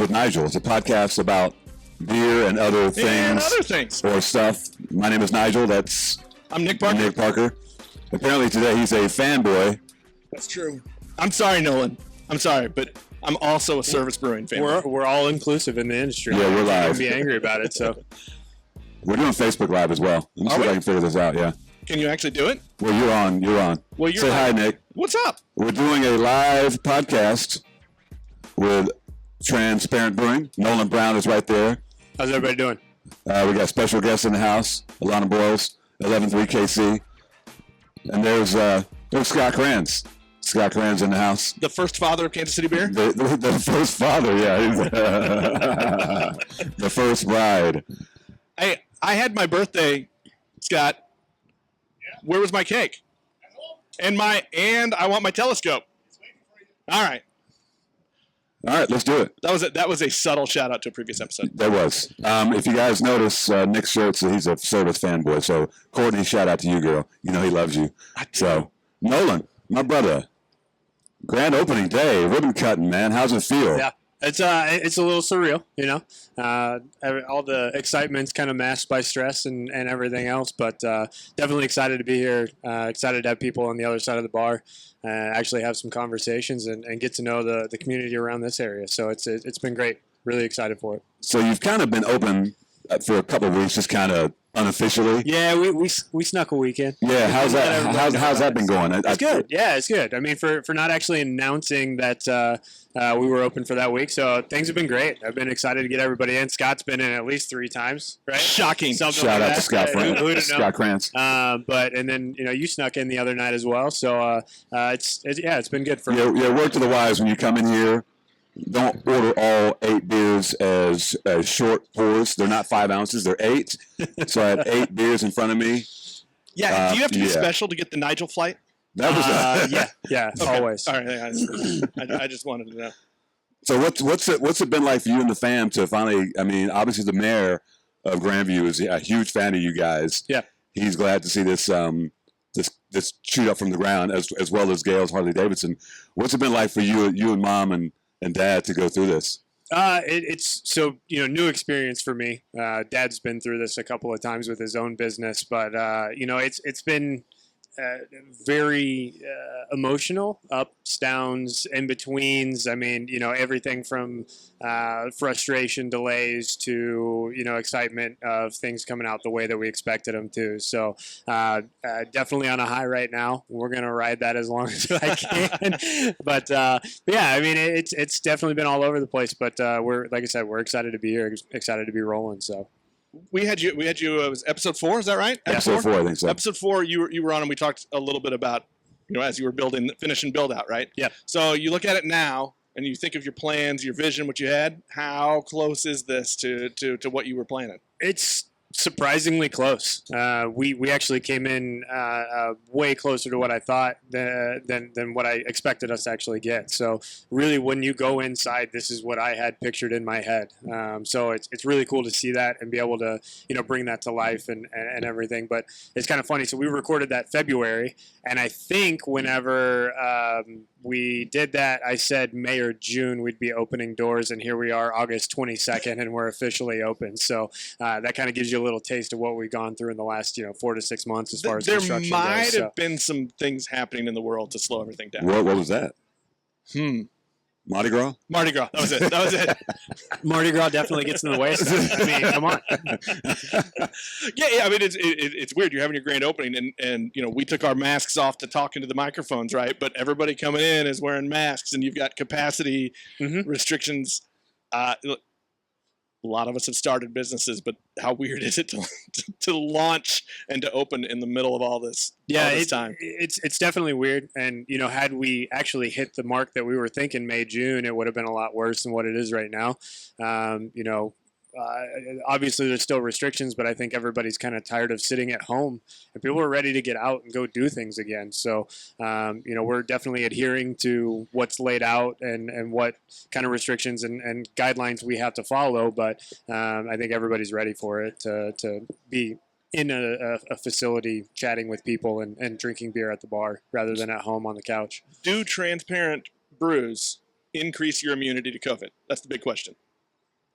with Nigel. It's a podcast about beer and other things. Or stuff. My name is Nigel. I'm Nick Parker. Nick Parker. Apparently today he's a fanboy. That's true. I'm sorry, Nolan. I'm sorry, but I'm also a service brewing fan. We're all inclusive in the industry. Yeah, we're live. Be angry about it. So we're doing Facebook Live as well. Let me see if I can figure this out. Yeah. Can you actually do it? Well, you're on. Well, Say hi, Nick. What's up? We're doing a live podcast with Transparent Brewing. Nolan Brown is right there. How's everybody doing? We got special guests in the house. Alana Boyles, 11-3 KC. And there's Scott Kranz. Scott Kranz in the house. The first father of Kansas City beer? The first father, yeah. The first bride. Hey, I had my birthday, Scott. Yeah. Where was my cake? At home. And I want my telescope. It's waiting for you. All right, let's do it. That was a subtle shout out to a previous episode. There was. If you guys notice, Nick's shirt, so he's a service fanboy. So Courtney, shout out to you, girl. You know he loves you. So Nolan, my brother, grand opening day, ribbon cutting, man. How's it feel? Yeah. It's a little surreal, you know. All the excitement's kind of masked by stress and everything else, but definitely excited to be here. Excited to have people on the other side of the bar, actually have some conversations and get to know the community around this area. So it's been great. Really excited for it. So you've kind of been open for a couple of weeks, just kind of unofficially. Yeah, we snuck a weekend. Yeah, how's that been going? It's good. Yeah, it's good. I mean, for not actually announcing that we were open for that week, so things have been great. I've been excited to get everybody in. Scott's been in at least 3 times, right? Shocking. Shout out to Scott Kranz. And then you snuck in the other night as well. So it's been good for me. Yeah, word to the wise when you come in here. Don't order all 8 beers as short pours. They're not 5 ounces; they're 8. So I had 8 beers in front of me. Yeah. Do you have to be special to get the Nigel flight? That was yeah, okay. Always. All right. I just wanted to know. So what's it been like for you and the fam to finally? I mean, obviously the mayor of Grandview is a huge fan of you guys. Yeah. He's glad to see this this shoot up from the ground as well as Gail's Harley Davidson. What's it been like for you and Mom and Dad to go through this? It's so new experience for me. Dad's been through this a couple of times with his own business, but it's been very emotional, ups, downs, in betweens. I mean, everything from frustration, delays to excitement of things coming out the way that we expected them to. So definitely on a high right now. We're gonna ride that as long as I can. but yeah, I mean, it's definitely been all over the place. But we're, like I said, we're excited to be here, excited to be rolling. So. We had you. It was episode 4. Is that right? Yeah. Episode 4, I think so. Episode 4, you were on, and we talked a little bit about, as you were finishing build out, right? Yeah. So you look at it now, and you think of your plans, your vision, what you had. How close is this to what you were planning? It's surprisingly close. We actually came in way closer to what I thought than what I expected us to actually get. So really, when you go inside, this is what I had pictured in my head. So it's really cool to see that and be able to bring that to life and everything. But it's kind of funny. So we recorded that February, and I think whenever we did that, I said May or June we'd be opening doors, and here we are, August 22nd, and we're officially open. So that kind of gives you a little taste of what we've gone through in the last 4 to 6 months as far as construction goes. There might have been some things happening in the world to slow everything down. What was that? Mardi Gras? Mardi Gras. That was it. Mardi Gras definitely gets in the way. I mean, come on. Yeah. I mean, it's weird. You're having your grand opening, and we took our masks off to talk into the microphones, right? But everybody coming in is wearing masks, and you've got capacity restrictions. A lot of us have started businesses, but how weird is it to launch and to open in the middle of all this? Yeah, all this time. It's definitely weird. And had we actually hit the mark that we were thinking May, June, it would have been a lot worse than what it is right now. Obviously there's still restrictions, but I think everybody's kind of tired of sitting at home, and people are ready to get out and go do things again. So, we're definitely adhering to what's laid out and what kind of restrictions and guidelines we have to follow. But I think everybody's ready for it to be in a facility chatting with people and drinking beer at the bar rather than at home on the couch. Do transparent brews increase your immunity to COVID? That's the big question.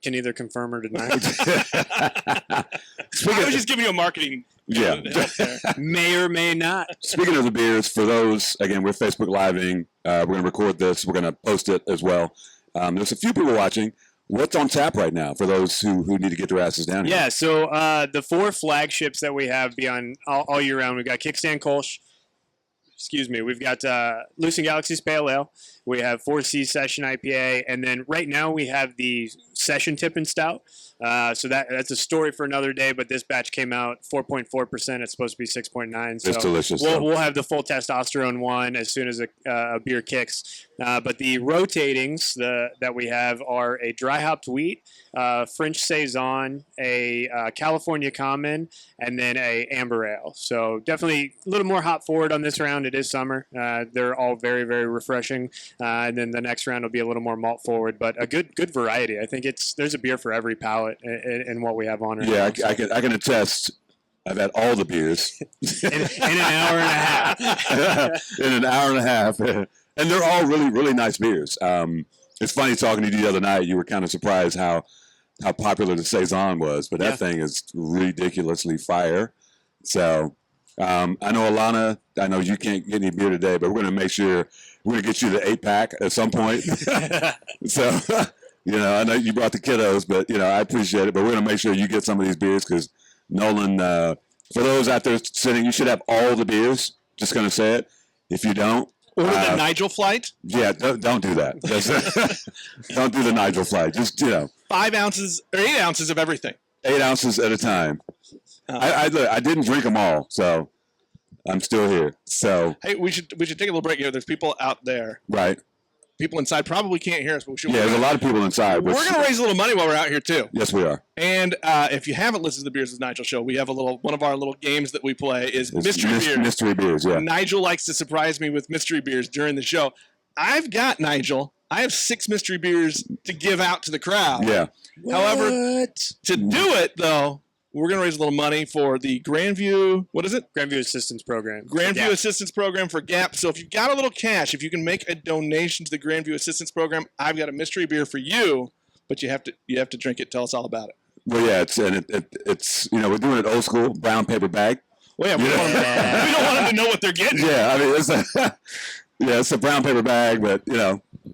can neither confirm or deny. I was just giving you a marketing. Yeah. help there. May or may not. Speaking of the beers, for those, again, we're Facebook Living. We're going to record this. We're going to post it as well. There's a few people watching. What's on tap right now for those who need to get their asses down here? Yeah, so the 4 flagships that we have beyond all year round, we've got Kickstand Kolsch. Excuse me. We've got Loose and Galaxy's Pale Ale. We have 4C Session IPA. And then right now we have the Session Tippin Stout. So that's a story for another day, but this batch came out 4.4%. It's supposed to be 6.9. So It's delicious. We'll have the full testosterone one as soon as a beer kicks. But the rotatings that we have are a dry hopped wheat, French Saison, a California Common, and then a Amber Ale. So definitely a little more hop forward on this round. It is summer. They're all very, very refreshing. And then the next round will be a little more malt forward, but a good variety. I think there's a beer for every palate in what we have on right Yeah, now. I can attest. I've had all the beers in an hour and a half. in an hour and a half, and they're all really, really nice beers. It's funny talking to you the other night. You were kind of surprised how popular the Saison was, but that thing is ridiculously fire. So I know Alana. I know you can't get any beer today, but we're going to make sure we're going to get you the 8-pack at some point. So. I know you brought the kiddos, but, I appreciate it. But we're going to make sure you get some of these beers because Nolan, for those out there sitting, you should have all the beers. Just going to say it. If you don't. Order the Nigel flight. Yeah, don't do that. Don't do the Nigel flight. Just, 5 ounces or 8 ounces of everything. 8 ounces at a time. I didn't drink them all, so I'm still here. So. Hey, we should take a little break here. There's people out there. Right. People inside probably can't hear us, but we should. Yeah, there's a lot of people inside. We're going to raise a little money while we're out here too. Yes, we are. And if you haven't listened to the Beers with Nigel show, we have one of our little games that we play is mystery beers. Mystery beers, yeah. Nigel likes to surprise me with mystery beers during the show. I've got Nigel. I have 6 mystery beers to give out to the crowd. Yeah. However, to do it though, we're going to raise a little money for the Grandview. What is it? Grandview Assistance Program. Grandview Assistance Program for GAP. So if you've got a little cash, if you can make a donation to the Grandview Assistance Program, I've got a mystery beer for you. But you have to drink it. Tell us all about it. Well, yeah, it's we're doing it old school, brown paper bag. Well, yeah, we don't want them to know what they're getting. Yeah, I mean it's a brown paper bag, but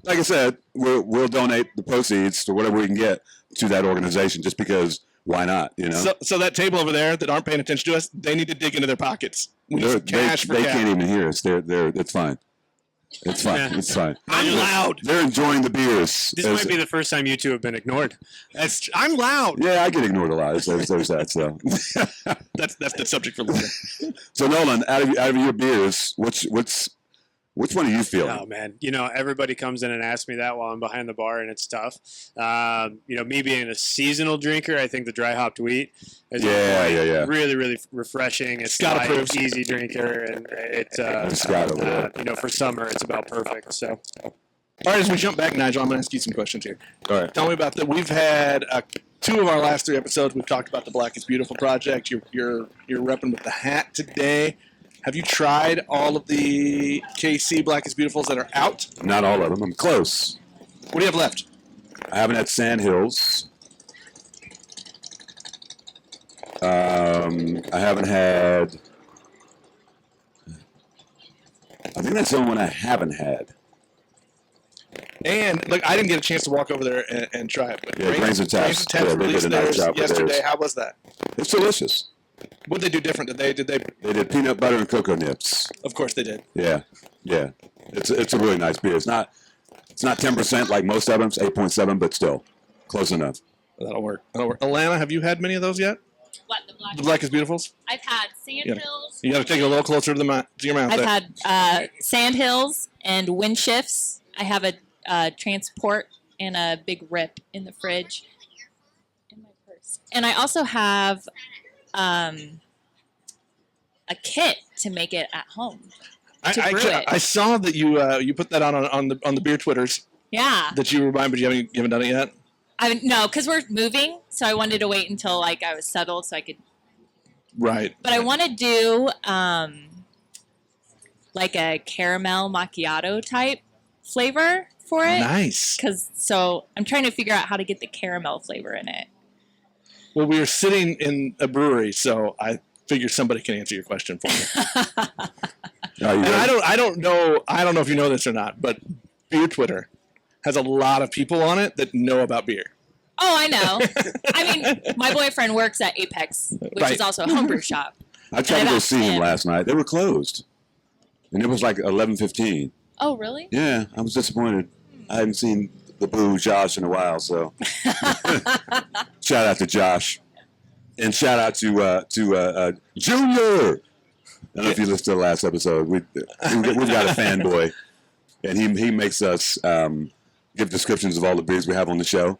like I said, we'll donate the proceeds to whatever we can get to that organization, just because. Why not? So that table over there that aren't paying attention to us, they need to dig into their pockets. We need some cash for they cash. can't even hear us. They're. It's fine. It's fine. Yeah. It's fine. I'm loud. They're enjoying the beers. This might be the first time you two have been ignored. I'm lound. Yeah, I get ignored a lot. There's that. So That's the subject for later. So Nolan, out of your beers, which one are you feeling? Oh man, everybody comes in and asks me that while I'm behind the bar, and it's tough. Me being a seasonal drinker, I think the dry hopped wheat is really, really refreshing. It's Scott approves. Easy drinker, and it's for summer, it's about perfect. So. All right, as we jump back, Nigel, I'm going to ask you some questions here. All right. Tell me about that. We've had 2 of our last 3 episodes. We've talked about the Black is Beautiful project. You're repping with the hat today. Have you tried all of the KC Black is Beautifuls that are out? Not all of them. I'm close. What do you have left? I haven't had Sandhills. I haven't had. I think that's the only one I haven't had. And look, I didn't get a chance to walk over there and try it. But Yeah, Grains and Taps. Taps They released did a nice theirs job with yesterday. theirs. How was that? It's delicious. What did they do different? Did they? They did peanut butter and cocoa nips. Of course they did. Yeah. It's a really nice beer. It's not 10% like most of them. It's 8.7, but still close enough. That'll work. Alana, have you had many of those yet? What, The Black is Beautifuls? I've had Sandhills. You got to take it a little closer to your mouth. I've had Sandhills and Wind Shifts. I have a Transport and a Big Rip in the fridge in my purse. And I also have a kit to make it at home. I saw that you put that on the beer Twitters. Yeah. That you were buying, but you haven't done it yet. No, because we're moving, so I wanted to wait until I was settled so I could. Right. But I want to do like a caramel macchiato type flavor for it. Nice. So I'm trying to figure out how to get the caramel flavor in it. Well, we were sitting in a brewery, so I figure somebody can answer your question for me. And I don't know if you know this or not, but Beer Twitter has a lot of people on it that know about beer. Oh, I know. I mean, my boyfriend works at Apex, which is also a homebrew shop. I tried to go see him last night. They were closed, and it was like 11:15. Oh, really? Yeah, I was disappointed. I hadn't seen the boo Josh in a while, so shout out to Josh, and shout out to Junior. I don't know if you listened to the last episode. We've got a fanboy, and he makes us give descriptions of all the beers we have on the show.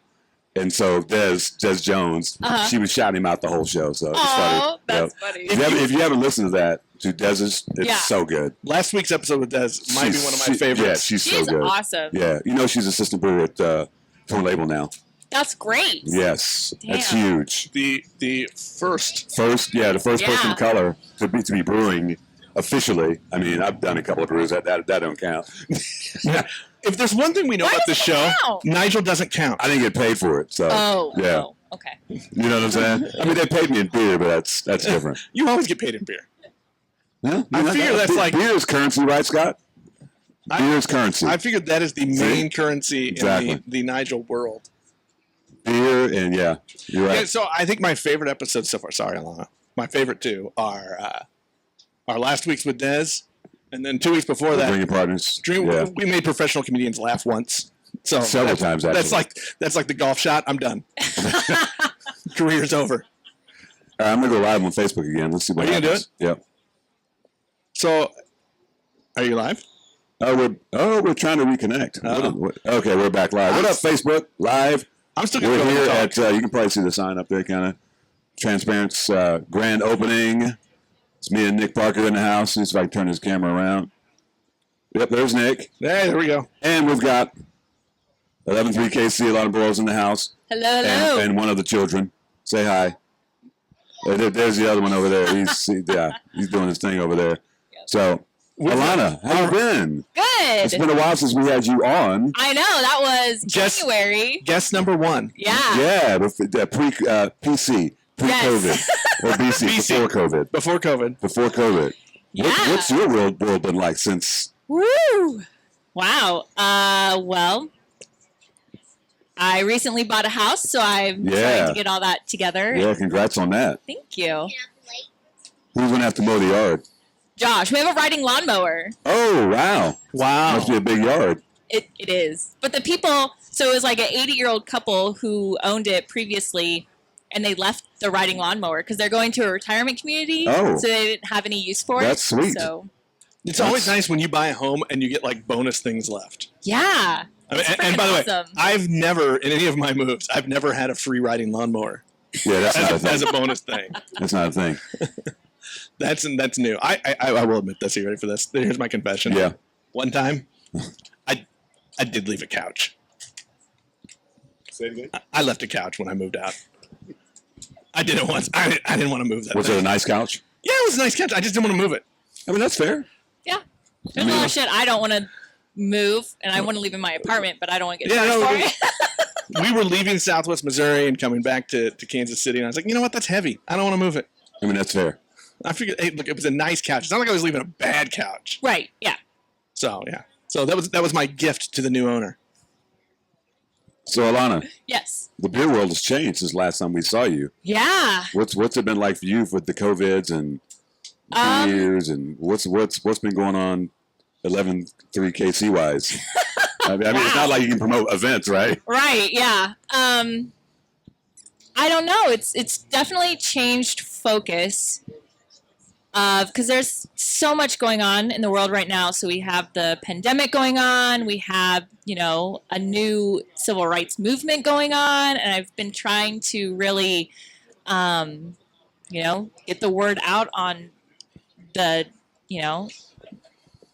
And so Des Jones, she was shouting him out the whole show. So it's funny. Oh, that's funny. If you haven't listened to that, to Dez's, it's so good. Last week's episode with Des might be one of my favorites. Yeah, she's so good. Awesome. Yeah, she's assistant brewer at Torn Label now. That's great. Yes, Damn. that's huge. The first the first person of color to be brewing officially. I mean, I've done a couple of brews that don't count. If there's one thing we know Why about this doesn't it show, count? Nigel doesn't count. I didn't get paid for it, so yeah. Oh, okay. You know what I'm saying? I mean, they paid me in beer, but that's different. You always get paid in beer. Yeah, I figure that's like beer is currency, right, Scott? Beer is currency. I figured that is the main currency in the Nigel world. Beer and you're right. Yeah, so I think my favorite episodes so far. Sorry, Alana. My favorite two are our last week's with Des, and then 2 weeks before that, Bring your partners. we made professional comedians laugh once. So Several times, actually. That's like the golf shot. I'm done. Career's over. All right, I'm gonna go live on Facebook again. Let's see what happens. Are you gonna do it? Yep. So, are you live? We're trying to reconnect. Okay, we're back live. What up, Facebook Live? I'm still We're going here to at. You can probably see the sign up there, kind of. Transparent's grand opening. It's me and Nick Parker in the house. See if I can turn his camera around. Yep, there's Nick. There we go. And we've got 11.3 KC, a lot of boys in the house. Hello. And one of the children. Say hi. There's the other one over there. He's doing his thing over there. So, Alana, how you been? Good. It's been a while since we had you on. I know. That was January. Guest number 1. Yeah. Yeah, PC, pre-COVID, Yes. or BC, before COVID. Before COVID. Before COVID. Yeah. What's your world been like since? Woo! Wow. Well, I recently bought a house, so I'm trying to get all that together. Yeah, congrats on that. Thank you. Who's going to have to mow the yard? Josh, we have a riding lawnmower. Oh, wow. Must be a big yard. It is. But the people, so it was like an 80-year-old couple who owned it previously, and they left the riding lawnmower because they're going to a retirement community, so they didn't have any use for it. That's sweet. So It's always nice when you buy a home and you get like bonus things left. yeah. I mean, and by the way, I've never, in any of my moves, I've never had a free riding lawnmower. Yeah, that's not a thing. As a bonus thing. That's not a thing. That's new. I will admit this. Are you ready for this? Here's my confession. Yeah. One time, I did leave a couch. Say it again? I left a couch when I moved out. I did it once. I didn't want to move that Was thing. it a nice couch? Yeah, it was a nice couch. I just didn't want to move it. I mean, that's fair. Yeah. There's a lot of shit I don't want to move, and I want to leave in my apartment, but I don't want to get charged for it. We were leaving Southwest Missouri and coming back to Kansas City, and I was like, you know what? That's heavy. I don't want to move it. I mean, that's fair. I figured, hey, look, it was a nice couch. It's not like I was leaving a bad couch. Right. Yeah. So, yeah. So that was my gift to the new owner. So, Alana, Yes. the beer world has changed since last time we saw you. Yeah. What's it been like for you with the COVIDs and beers, and what's been going on 11.3 KC wise? I mean, it's not like you can promote events, right? Right. Yeah. I don't know. It's definitely changed focus. Because there's so much going on in the world right now. So we have the pandemic going on. We have, a new civil rights movement going on. And I've been trying to really, get the word out on the,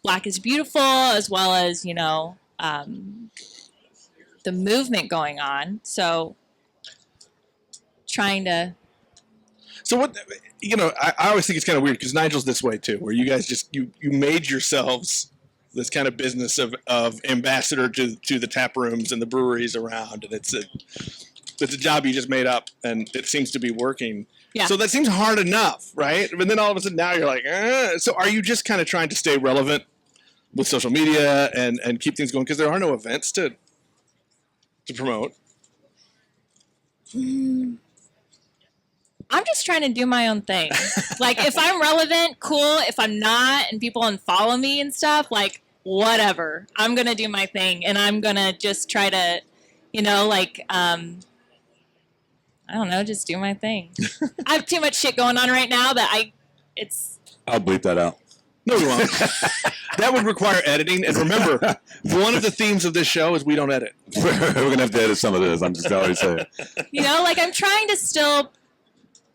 Black is Beautiful, as well as, the movement going on. So trying to... So what, I always think it's kind of weird because Nigel's this way too, where you guys just, you made yourselves this kind of business of ambassador to the tap rooms and the breweries around, and it's a job you just made up, and it seems to be working. Yeah. So that seems hard enough, right? But then all of a sudden now you're like, so are you just kind of trying to stay relevant with social media and keep things going because there are no events to promote? I'm just trying to do my own thing. Like, if I'm relevant, cool. If I'm not and people unfollow me and stuff, like, whatever. I'm going to do my thing, and I'm going to just try to, I don't know, just do my thing. I have too much shit going on right now that I'll bleep that out. No, you won't. That would require editing. And remember, one of the themes of this show is we don't edit. We're going to have to edit some of this. I'm just already saying. I'm trying to still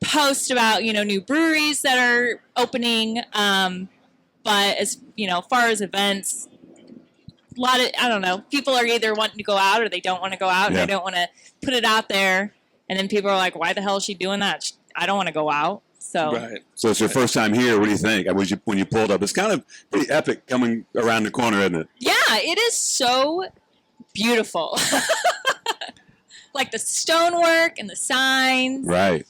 post about, new breweries that are opening. But as, far as events, a lot of, I don't know, people are either wanting to go out or they don't want to go out. Yeah. And I don't want to put it out there. And then people are like, why the hell is she doing that? I don't want to go out. So, Right. So it's your first time here. What do you think? When you pulled up, it's kind of pretty epic coming around the corner, isn't it? yeah, it is so beautiful. Like the stonework and the signs. Right.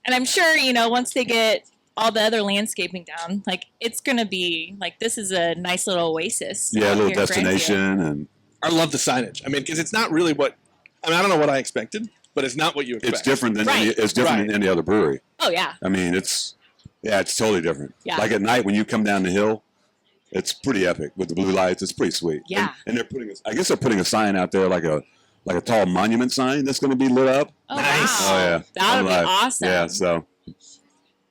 And I'm sure, once they get all the other landscaping down, like, it's going to be, like, this is a nice little oasis. Yeah, a out little here in destination. And I love the signage. I mean, because it's not really I don't know what I expected, but it's not what you expect. it's different than Right. Right. than any other brewery. Oh, yeah. I mean, it's totally different. Yeah. Like at night when you come down the hill, it's pretty epic with the blue lights. It's pretty sweet. Yeah. And they're putting a sign out there, like a tall monument sign that's going to be lit up. Oh, Nice. wow. Oh yeah. That would be I'm like, awesome. Yeah. So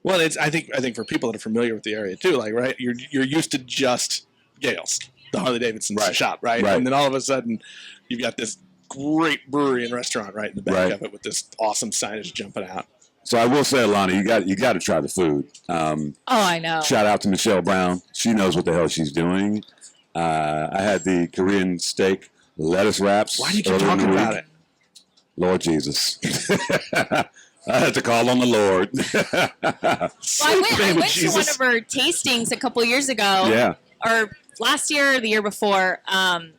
Well, I think for people that are familiar with the area too, like, right, you're used to just Gale's, the Harley Davidson Right. shop, right? Right. And then all of a sudden, you've got this great brewery and restaurant right in the back Right. of it with this awesome signage jumping out. So I will say, Alana, you got to try the food. Oh, I know. Shout out to Michelle Brown. She knows what the hell she's doing. I had the Korean steak lettuce wraps. Why do you keep earlier in the talking about week. it? Lord Jesus. I had to call on the Lord. Well, I Name of went to one Jesus. of her tastings a couple years ago. Yeah. Or last year or the year before. And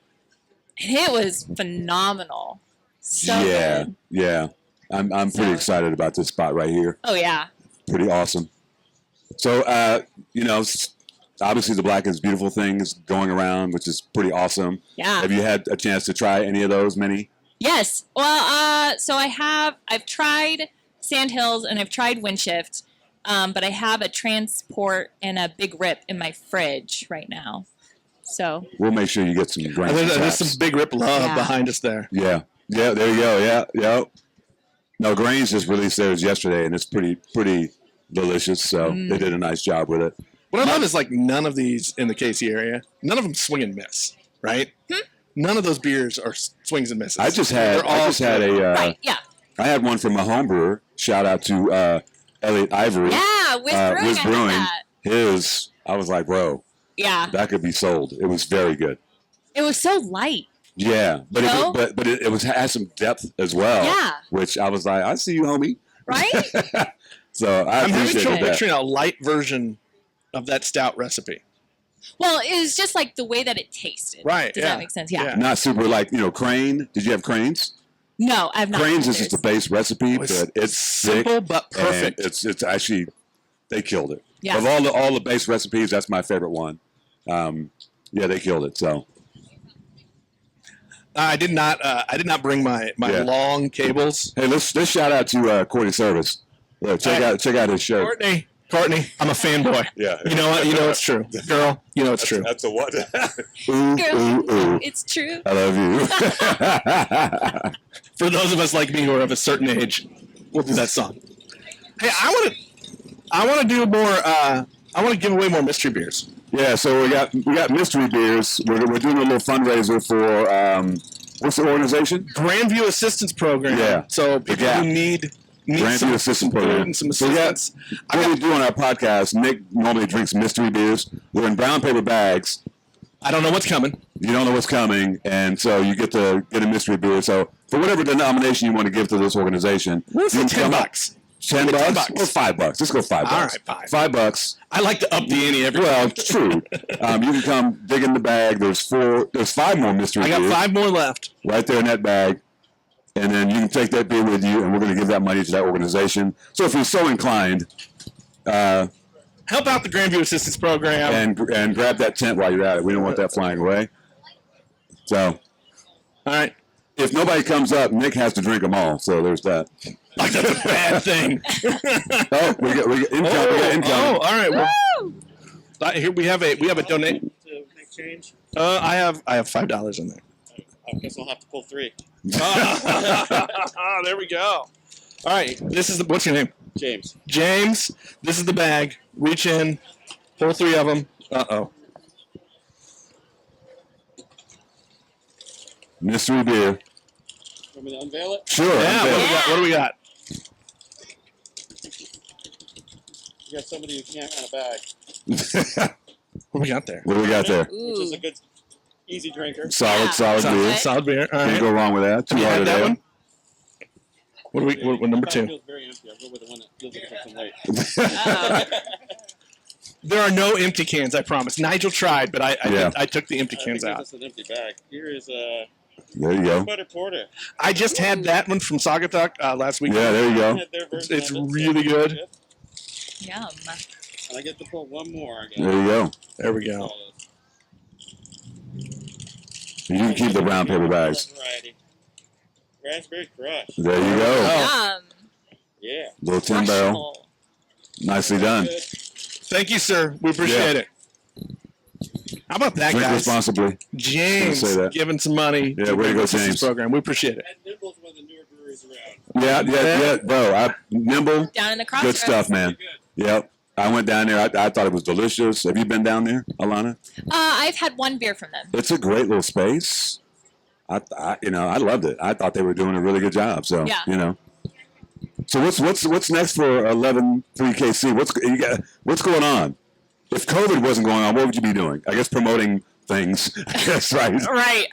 it was phenomenal. So Yeah. good. Yeah. I'm pretty So- excited about this spot right here. Oh, yeah. Pretty awesome. So, obviously the Black is Beautiful thing is going around, which is pretty awesome. Yeah. Have you had a chance to try any of those, many? Yes. Well, so I've tried Sandhills and I've tried Windshift, but I have a Transport and a Big Rip in my fridge right now. So, We'll make sure you get some And grants. there's some big rip love Yeah. behind us there. Yeah. Yeah, there you go. Yeah, yeah. No, Grange just released theirs yesterday, and it's pretty delicious. So they did a nice job with it. What I love is, like, none of these in the Casey area, none of them swing and miss, right? None of those beers are swings and misses. I just had right. Yeah. I had one from a home brewer. Shout out to Elliot Ivory. Yeah. Whiz Brewing. Whiz I Brewing. had that. His, I was like, bro, Yeah. that could be sold. It was very good. It was so light. Yeah, but No? it had some depth as well. Yeah. Which I was like, I see you, homie. Right? So I I'm having appreciate trouble that. picturing a light version of that stout recipe. Well, it was just like the way that it tasted. Right, Does yeah. that make sense? Yeah. Yeah. Not super like, Crane. Did you have Cranes? No, I've not. Cranes had is just a theirs. base recipe, It's but it's sick. simple but perfect. And it's actually, they killed it. Yeah. Of all the base recipes, that's my favorite one. Yeah, they killed it. So I did not bring my Yeah. long cables. hey, let's shout out to Courtney Service. Look, check out his shirt. Courtney, I'm a fanboy. Yeah, You know what? You know it's true. Girl, you know it's true. That's a what? Ooh, Girl, ooh, ooh. it's true. I love you. For those of us like me who are of a certain age, we'll do that song. Hey, I want to do more. I want to give away more mystery beers. Yeah, so we got mystery beers. We're doing a little fundraiser for what's the organization? Grandview Assistance Program. Yeah. So people Gap. who need Grandview some Assistance support Program. and some So we got- assistance. What we do on our podcast, Nick normally drinks mystery beers. They're in brown paper bags. I don't know what's coming. You don't know what's coming, and so you get to get a mystery beer. So for whatever denomination you want to give to this organization, What's you for can come up- $10? 10 bucks or $5? Let's go $5. All right, fine. $5. I like to up the ante every Well, it's true. You can come dig in the bag. There's 5 more mystery I got beers 5 more left. right there in that bag. And then you can take that beer with you, and we're going to give that money to that organization. So if you're so inclined, help out the Grandview Assistance Program. and grab that tent while you're at it. We don't want that flying away. So, all right. If nobody comes up, Nick has to drink them all. So there's that. Like that's a bad thing. Oh, we got income. Oh, all right. Well, here we have a donate. To make change? I have $5 in there. I guess I'll have to pull 3. There we go. All right. This is what's your name? James. James. This is the bag. Reach in. Pull 3 of them. Uh-oh. Mystery beer. Want me to unveil it? Sure. Yeah. unveil. What do we got? You got somebody who can't run a bag. What do we got there? What do we got there? Which is a good, easy drinker. Solid beer. Solid beer. All Can't right. go wrong with that. Have you had that one? Ale. What number It 2? feels very empty. I'll go with the one that feels like it's something late. There are no empty cans, I promise. Nigel tried, but I took the empty I cans think out. it's an empty bag. Here is a There you go. butter porter. I just had that one from Saugatuck last week. Yeah, there you go. Had their version It's of it, so really good. Yum. And I get to pull one more. I guess. There you go. There we go. You can keep the brown paper bags. Variety. Raspberry Crush. There you go. Yum. Yeah. Little 10 barrel. Crushable. Nicely done. Good. Thank you, sir. We appreciate it. How about that, Drink guys? responsibly. James Say that. giving some money. Yeah, to way to the go, assistance James. Program. We appreciate it. And Nimble's one of the newer breweries around. Yeah, bro. Nimble. Down in the Good crossroads. stuff, man. Good. Yep. I went down there. I thought it was delicious. Have you been down there, Alana? I've had one beer from them. It's a great little space. I loved it. I thought they were doing a really good job. So, Yeah. So what's next for 11-3KC? What's going on? If COVID wasn't going on, what would you be doing? I guess promoting things. I guess, right? Right.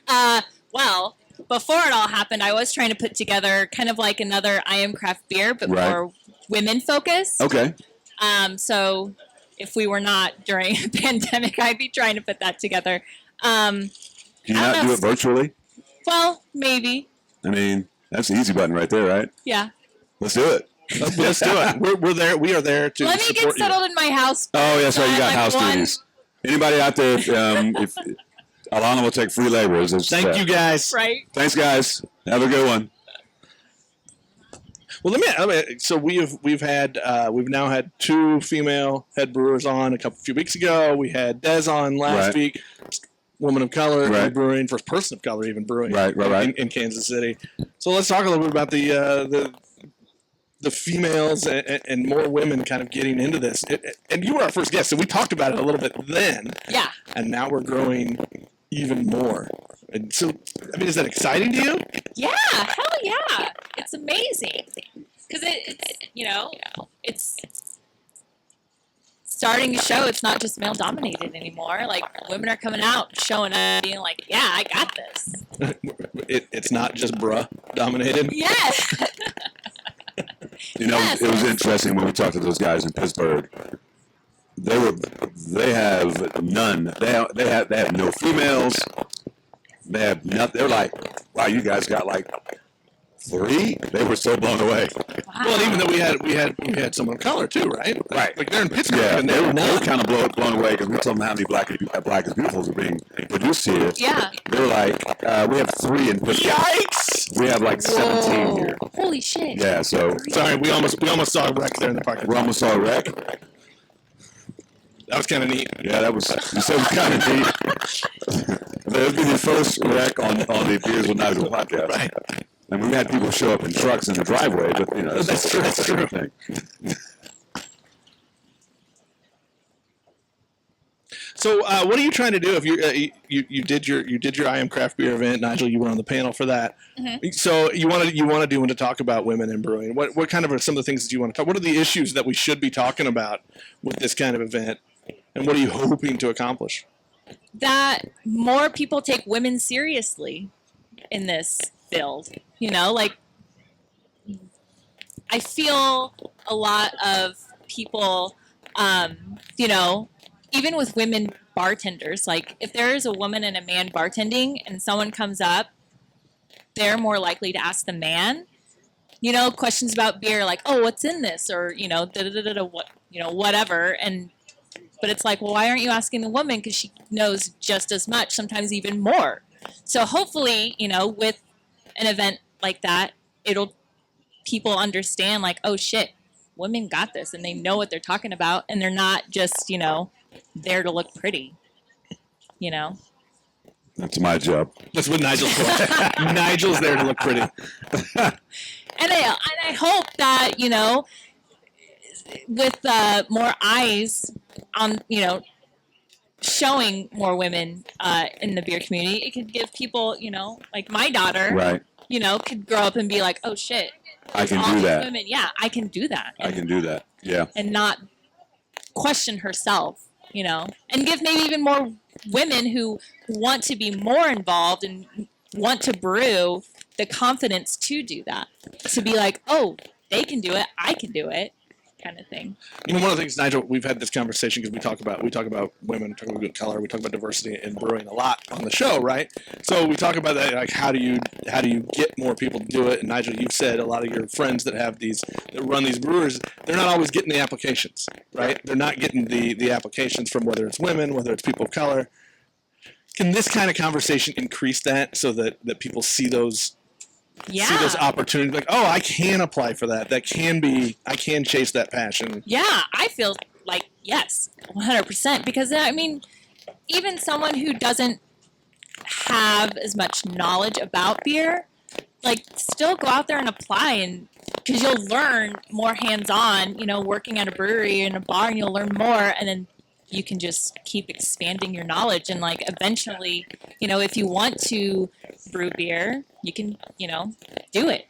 Well, before it all happened, I was trying to put together kind of like another I Am Craft beer, but Right. more women focused. Okay. So if we were not during a pandemic, I'd be trying to put that together. Can you I don't not know. do it virtually? Well, maybe. I mean, that's the easy button right there, right? Yeah. Let's do it. Let's do it. We're there. We are there to Let me get support you. settled in my house. Oh, that's right. You got Like house one- duties. Anybody out there, if Alana will take free laborers. Thank you, guys. Right. Thanks, guys. Have a good one. Well, so we've now had 2 female head brewers on a few weeks ago. We had Des on last Right. week, woman of color Right. brewing, first person of color even brewing, Right. In Kansas City. So let's talk a little bit about the females and more women kind of getting into this. And you were our first guest, so we talked about it a little bit then, Yeah. and now we're growing even more. And so, I mean, is that exciting to you? Yeah. Hell yeah. It's amazing. Because it's starting to show it's not just male dominated anymore. Like women are coming out, showing up, being like, yeah, I got this. It's not just bruh dominated. Yes. Yes. It was interesting when we talked to those guys in Pittsburgh. They have none. They have no females. They have nothing. They're like, wow, you guys got like 3? They were so blown away. Well, even though we had someone of color too, right? Right. Like they're in Pittsburgh, Yeah, and they were none. kind of blown away because we told them how many Black is Beautifuls are being produced here. Yeah. They were like, we have 3 in Pittsburgh. Yikes! We have like 17 Whoa. here. Holy shit. Yeah, so Sorry, we almost saw a wreck there in the parking we lot. almost saw a wreck. That was kind of neat. Yeah, you said it was kind of neat. That would be the first wreck on the Beers with Nigel podcast. Right. And we had people show up in trucks in the driveway, but That's true, that's true. Thing. So, what are you trying to do? If you did your I Am Craft Beer event, Nigel, you were on the panel for that. Mhm. So you want to do one to talk about women in brewing. What kind of are some of the things that you want to talk? What are the issues that we should be talking about with this kind of event? And what are you hoping to accomplish? That more people take women seriously in this field. Like I feel a lot of people, you know, even with women bartenders, like if there is a woman and a man bartending and someone comes up, they're more likely to ask the man, you know, questions about beer, like, oh, what's in this? Or, you know, what, you know, whatever. But it's like, well, why aren't you asking the woman? Because she knows just as much, sometimes even more. So hopefully, you know, with an event like that, people understand, like, oh shit, women got this and they know what they're talking about, and they're not just, you know, there to look pretty, you know. That's my job. That's what Nigel's for. Nigel's there to look pretty. And I hope that, you know, with more eyes on, you know, showing more women in the beer community, it could give people, you know, like my daughter, Right. you know, could grow up and be like, oh shit, I can all do these that. women, yeah, I can do that. I can do that. Yeah. And not question herself, you know, and give maybe even more women who want to be more involved and want to brew the confidence to do that, to be like, oh, they can do it, I can do it, kind of thing. You know, one of the things, Nigel, we've had this conversation because we talk about women, we talk about good color, we talk about diversity in brewing a lot on the show, right? So we talk about that, like how do you get more people to do it? And Nigel, you've said a lot of your friends that run these brewers, they're not always getting the applications, right? They're not getting the applications from whether it's women, whether it's people of color. Can this kind of conversation increase that so that people see those? Yeah. See those opportunities, like, oh, I can apply for that. I can chase that passion. Yeah, I feel like, yes, 100%. Because, I mean, even someone who doesn't have as much knowledge about beer, like, still go out there and apply, and because you'll learn more hands-on, you know, working at a brewery and a bar, and you'll learn more, and then you can just keep expanding your knowledge, and like eventually, you know, if you want to brew beer, you can, you know, do it.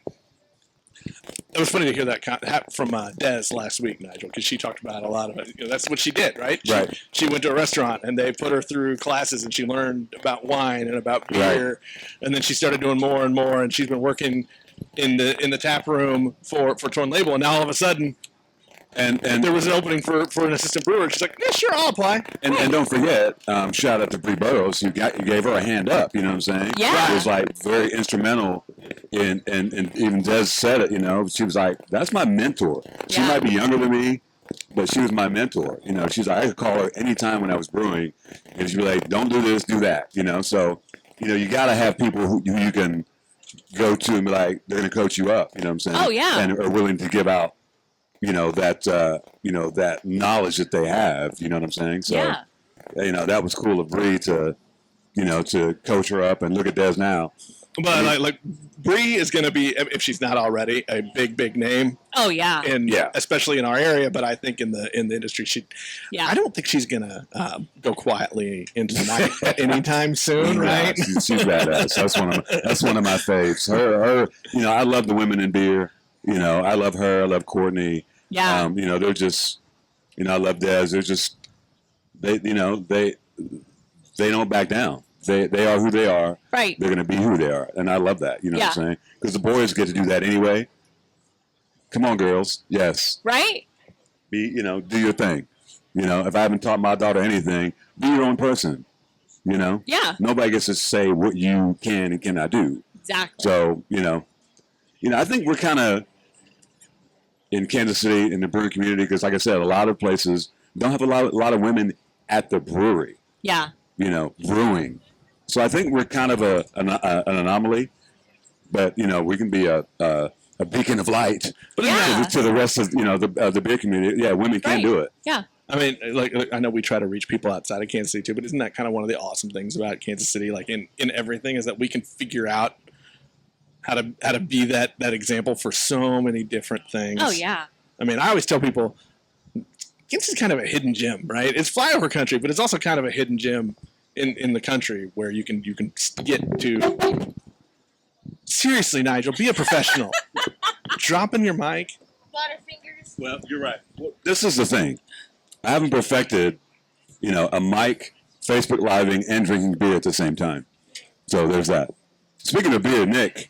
It was funny to hear that from Des last week, Nigel, because she talked about a lot of it. You know, that's what she did, right? Right. She went to a restaurant and they put her through classes, and she learned about wine and about beer, Right. and then she started doing more and more, and she's been working in the tap room for Torn Label, and now all of a sudden. And there was an opening for an assistant brewer. She's like, yeah, sure, I'll apply. And don't forget, shout out to Bree Burrows. You gave her a hand up. You know what I'm saying? Yeah. It was like very instrumental in even Des said it. You know, she was like, "That's my mentor." She Yeah. might be younger than me, but she was my mentor. You know, she's like, I could call her anytime when I was brewing, and she'd be like, "Don't do this, do that." You know, so you know, you got to have people who you can go to and be like, they're going to coach you up. You know what I'm saying? Oh, yeah. And are willing to give out. You know that knowledge that they have. You know what I'm saying? So, Yeah. you know, that was cool of Bree to, you know, to coach her up, and look at Des now. But like Bree is going to be, if she's not already, a big name. Oh yeah. And Yeah. especially in our area, but I think in the industry, Yeah. I don't think she's going to go quietly into the night anytime soon, right? Yeah, she's badass. That's one of my faves. Her, you know, I love the women in beer. You know, I love her. I love Courtney. Yeah. You know, they're just, you know, I love Des. They're just, they don't back down. They are who they are. Right. They're going to be who they are. And I love that. You know Yeah. what I'm saying? Because the boys get to do that anyway. Come on, girls. Yes. Right. Do your thing. You know, if I haven't taught my daughter anything, be your own person. You know? Yeah. Nobody gets to say what you can and cannot do. Exactly. So, you know, I think we're kind of in Kansas City in the brewing community because, like I said, a lot of places don't have a lot of women at the brewery. Yeah. You know, brewing. So I think we're kind of an anomaly, but you know, we can be a beacon of light Yeah. to the rest of the beer community. Yeah, women can Right. do it. Yeah. I mean, like I know we try to reach people outside of Kansas City too, but isn't that kind of one of the awesome things about Kansas City, like in everything, is that we can figure out how to be that example for so many different things. Oh yeah. I mean, I always tell people, Kansas is kind of a hidden gem, right? It's flyover country, but it's also kind of a hidden gem in the country where you can get to. Seriously, Nigel, be a professional. Dropping your mic. Butterfingers. Well, you're right. Well, this is the thing. I haven't perfected, a mic, Facebook living, and drinking beer at the same time. So there's that. Speaking of beer, Nick,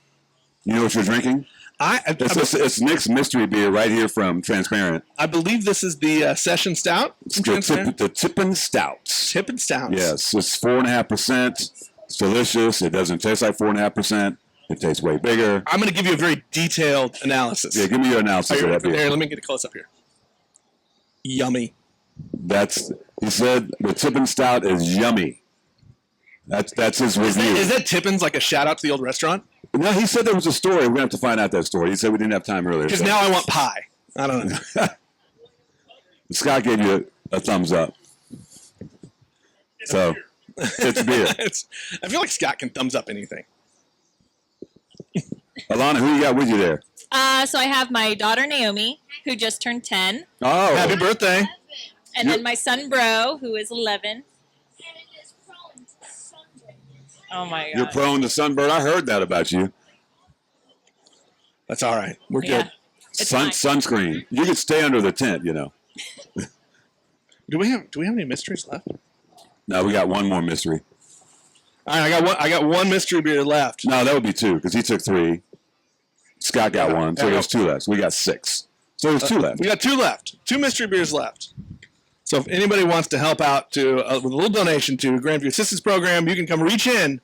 you know what you're drinking? It's Nick's mystery beer right here from Transparent. I believe this is the Session Stout. It's the Tippin Stout. Tippin Stout. Yes, it's 4.5%. It's delicious. It doesn't taste like 4.5%. It tastes way bigger. I'm going to give you a very detailed analysis. Yeah, give me your analysis of that beer. Here, let me get a close up here. Yummy. He said the Tippin Stout is yummy. That's his review. Is that Tippin's like a shout out to the old restaurant? No, he said there was a story. We're going to have to find out that story. He said we didn't have time earlier. Because now I want pie. I don't know. Scott gave you a thumbs up. So, it's beer. I feel like Scott can thumbs up anything. Alana, who you got with you there? So I have my daughter Naomi, who just turned 10. Oh. Happy birthday. And then my son Bro, who is 11. Oh my God. You're prone to sunburn. I heard that about you. That's all right. We're good. It's fine. Sunscreen. You can stay under the tent, you know. Do we have any mysteries left? No, we got one more mystery. All right, I got one mystery beer left. No, that would be 2 because he took 3. Scott got 1, so there's 2 left. So we got 6. So there's 2 left. We got 2 left. 2 mystery beers left. So if anybody wants to help out with a little donation to Grandview Assistance Program, you can come reach in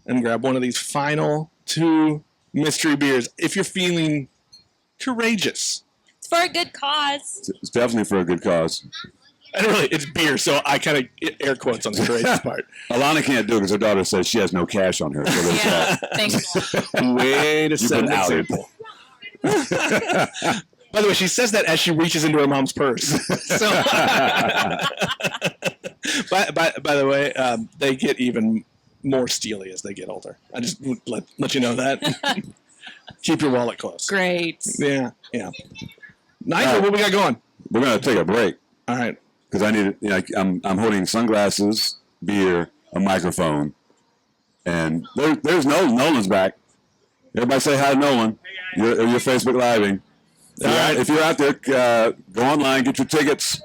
and grab one of these final 2 mystery beers if you're feeling courageous. It's for a good cause. It's definitely for a good cause. And really, it's beer, so I kind of air quotes on the courageous part. Alana can't do it because her daughter says she has no cash on her. So there's Yeah, thanks. Way to set an outed. example. By the way, she says that as she reaches into her mom's purse. So, by the way, they get even more steely as they get older. I just would let you know that. Keep your wallet close. Great. Yeah. Nigel, what we got going? We're going to take a break All right. because I need it. I'm holding sunglasses, beer, a microphone, and there's Nolan. Nolan's back. Everybody say hi to Nolan. You're Facebook Living. If you're out there, go online, get your tickets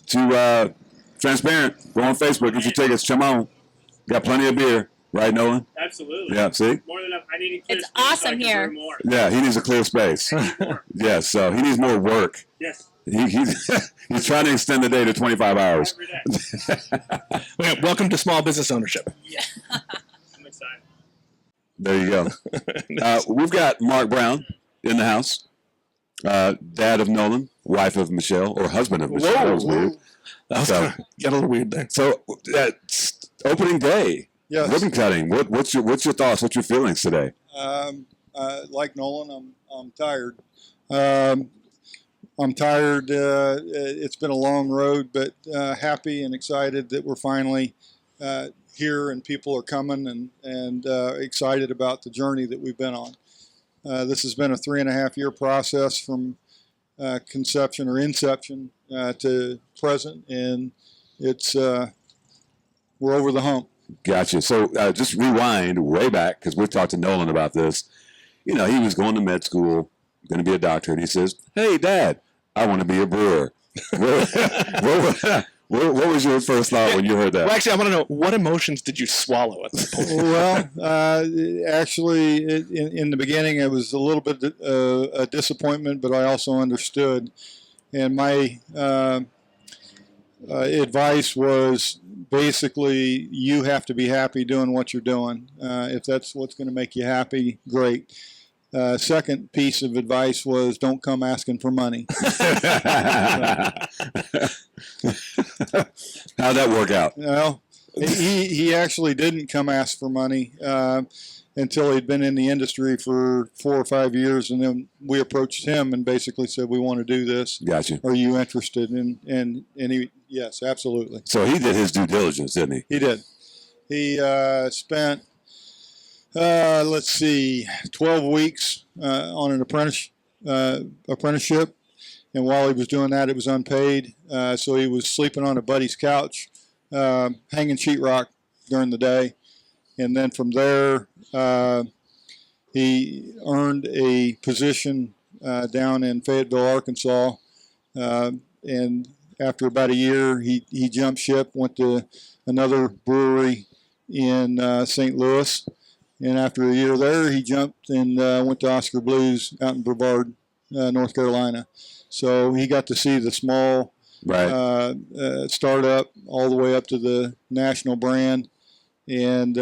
to Transparent. Go on Facebook, get your tickets. Come on. Got plenty of beer. Right, Nolan? Absolutely. Yeah, see? More than enough. I need a clear It's space so I awesome can here. brew more. Yeah, he needs a clear space. Yes, so he needs more work. Yes. He's trying to extend the day to 25 hours. Every day. Yeah, welcome to small business ownership. I'm excited. There you go. We've got Mark Brown in the house. Dad of Nolan, wife of Michelle, or husband of Michelle. That was weird. That was So- got a little weird there. So, opening day, Yes. ribbon cutting. What's your thoughts? What's your feelings today? Like Nolan, I'm tired. I'm tired. It's been a long road, but happy and excited that we're finally here and people are coming and excited about the journey that we've been on. This has been a 3.5-year process from conception or inception to present, and it's we're over the hump. Gotcha. So just rewind way back because we've talked to Nolan about this. You know, he was going to med school, going to be a doctor, and he says, "Hey, Dad, I want to be a brewer." What was your first thought when you heard that? Well, actually, I want to know, what emotions did you swallow at that point? Well, actually, in the beginning, it was a little bit a disappointment, but I also understood. And my advice was basically, you have to be happy doing what you're doing. If that's what's going to make you happy, great. Second piece of advice was, don't come asking for money. How'd that work out? Well, he actually didn't come ask for money until he'd been in the industry for 4 or 5 years, and then we approached him and basically said, we want to do this. Gotcha. Are you interested? And he, yes, absolutely. So he did his due diligence, didn't he? He did. He spent, 12 weeks on an apprenticeship. And while he was doing that, it was unpaid. So he was sleeping on a buddy's couch, hanging sheetrock during the day. And then from there, he earned a position down in Fayetteville, Arkansas. And after about a year, he jumped ship, went to another brewery in St. Louis. And after a year there, he jumped and went to Oscar Blues out in Brevard, North Carolina. So he got to see the small startup all the way up to the national brand, and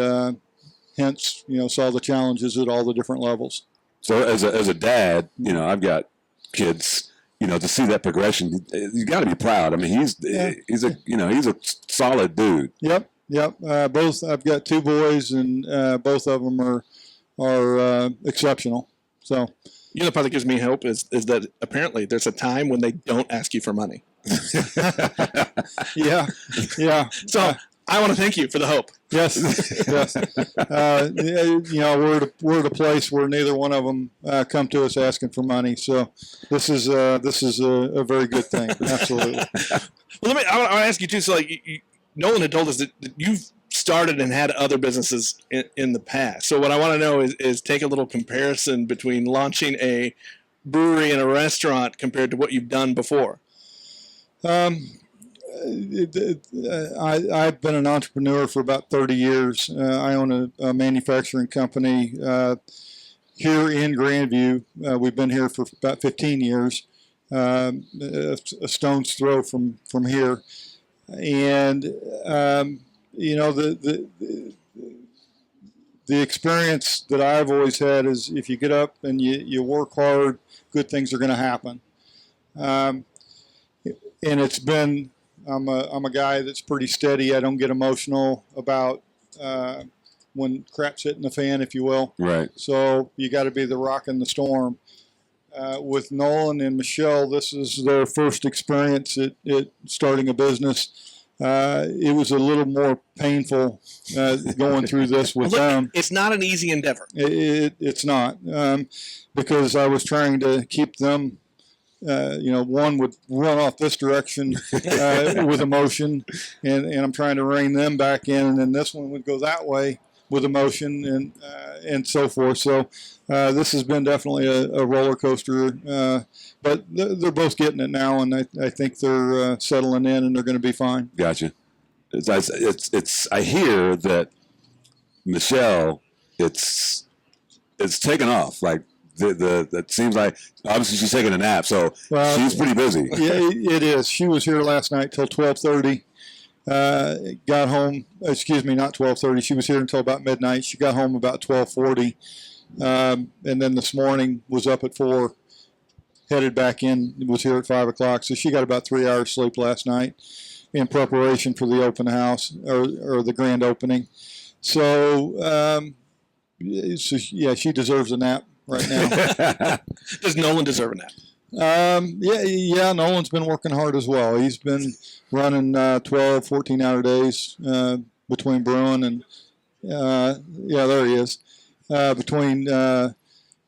hence, saw the challenges at all the different levels. So as a dad, I've got kids. To see that progression, you got to be proud. I mean, he's a solid dude. Yep. Both. I've got two boys, and both of them are exceptional. So. The part that gives me hope is that apparently there's a time when they don't ask you for money. Yeah. So I want to thank you for the hope. Yes. We're at a place where neither one of them come to us asking for money. So this is a very good thing. Absolutely. Well, I want to ask you too. So, Nolan had told us that you've started and had other businesses in the past. So what I want to know is take a little comparison between launching a brewery and a restaurant compared to what you've done before. I've been an entrepreneur for about 30 years. I own a manufacturing company here in Grandview. We've been here for about 15 years, a stone's throw from here. And the experience that I've always had is if you get up and you work hard, good things are going to happen. And it's been, I'm a guy that's pretty steady. I don't get emotional about when crap's hitting the fan, if you will. Right. So you got to be the rock in the storm. With Nolan and Michelle, this is their first experience at starting a business. It was a little more painful going through this with them. It's not an easy endeavor. It's not, because I was trying to keep them. One would run off this direction with emotion, and I'm trying to rein them back in, and then this one would go that way with emotion, and so forth. So this has been definitely a roller coaster, but they're both getting it now, and I think they're settling in, and they're going to be fine. Gotcha. It's I hear that Michelle, it's taken off. Like it seems like obviously she's taking a nap, so she's pretty busy. Yeah, it is. She was here last night till 12:30. Got home. Excuse me, not 12:30. She was here until about midnight. She got home about 12:40, and then this morning was up at 4, headed back in. Was here at 5 o'clock. So she got about 3 hours sleep last night in preparation for the open house or the grand opening. So, she deserves a nap right now. Does Nolan deserve a nap? Yeah, Nolan's been working hard as well. He's been running 12, 14-hour days between brewing and, there he is, between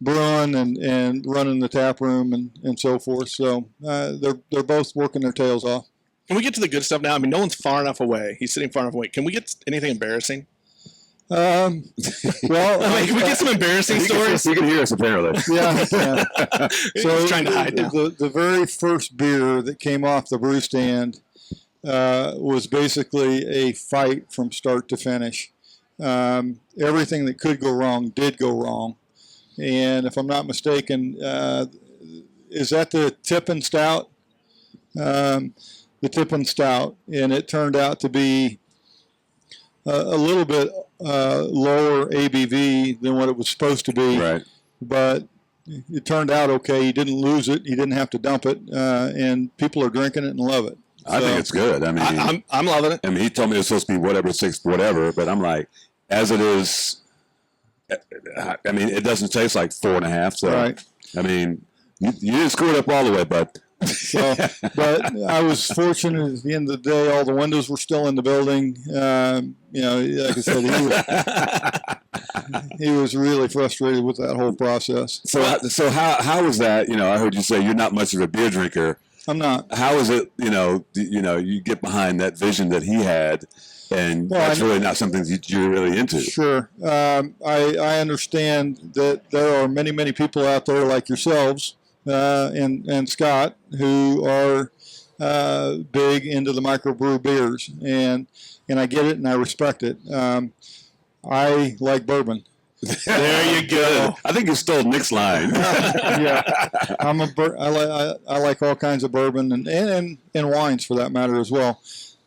brewing and running the tap room and so forth. So they're both working their tails off. Can we get to the good stuff now? I mean, Nolan's far enough away. He's sitting far enough away. Can we get anything embarrassing? Well, can we get some embarrassing stories? You can hear us apparently. Yeah. So he's trying to hide now. The very first beer that came off the brew stand was basically a fight from start to finish. Everything that could go wrong did go wrong, and if I'm not mistaken, is that the Tippin Stout? The Tippin Stout, and it turned out to be a little bit lower ABV than what it was supposed to be. Right. But it turned out okay. He didn't lose it. He didn't have to dump it, and people are drinking it and love it. I think it's good. I mean, I'm loving it. I mean, he told me it's supposed to be whatever, 6, whatever, but I'm like, as it is, I mean, it doesn't taste like 4.5. So, right. I mean, you didn't screw it up all the way, but. So, but I was fortunate at the end of the day, all the windows were still in the building. Like I said, he was really frustrated with that whole process. So how was that? I heard you say you're not much of a beer drinker. I'm not. How is it? You get behind that vision that he had, and that's really not something that you're really into. Sure, I understand that there are many, many people out there like yourselves. And Scott, who are big into the microbrew beers, and I get it and I respect it. I like bourbon, There you go. I think you stole Nick's line. Yeah, I like all kinds of bourbon and wines for that matter as well.